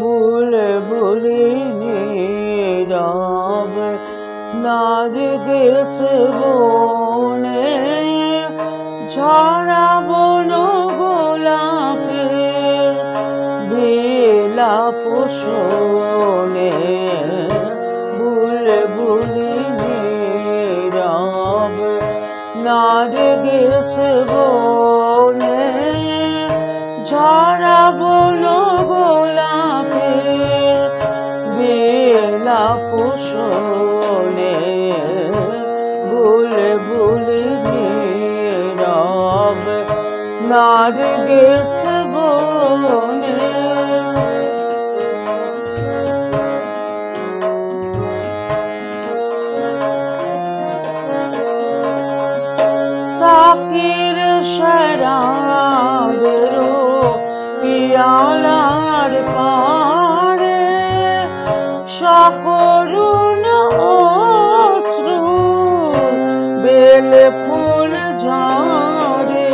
বুলবুলি নীরব নারগিস বনে ঝরা বন গোলাপে বিলাপ শোনে বুলবুলি নীরব নারগিস বনে ঝরা বন গোলাপে বিলাপ শোনে বুলবুলি নীরব নারগিস বনে। সাকির শরাবের পিয়ালার পারে সকরুণ অশ্রু বেল ফুল ঝরে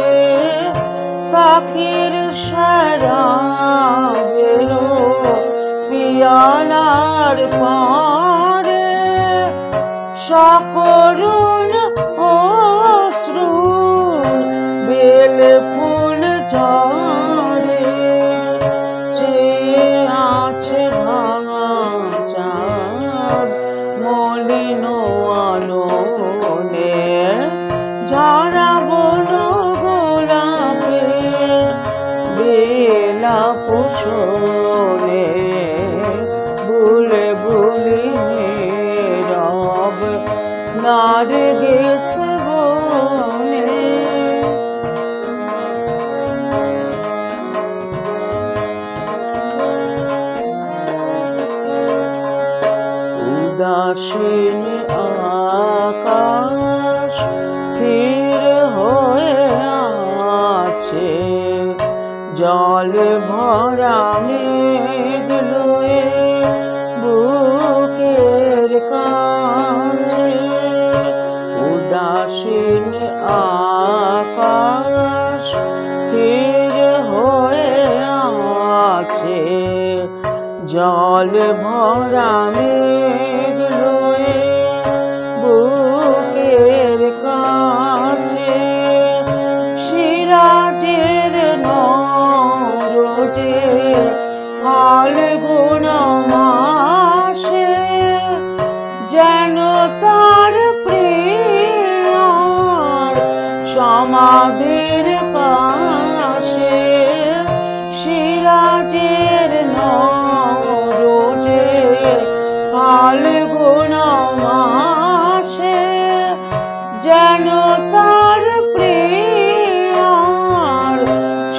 সাকির শরাবের পিয়ালার পারে সকরুণ অশ্রু বেল ফুল ঝরে চেয়ে আছে ভাঙা চাঁদ মলিন আলোনে ঝরা বন গোলাপে বিলাপ শোনে বুলবুলি নীরব নারগিস বনে। উদাসীন আকাশ স্থির হয়ে আছে জল ভরা মেঘ লয়ে বুকের কাছে উদাসীন আকাশ স্থির হয়ে আছে জল ভরা মেঘ লয়ে বুকের কাছে সিরাজের নরজে ফাল্গুন মাসে যেন তার প্রিয়ার সমাধির পাশে সিরাজের নরজে ফাল্গুন মাসে যেন তার প্রিয়ার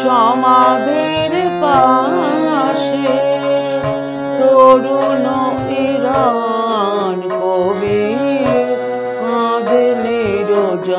সমাধির পাশে তরুণ ইরান কবি কাঁদে নিরজনে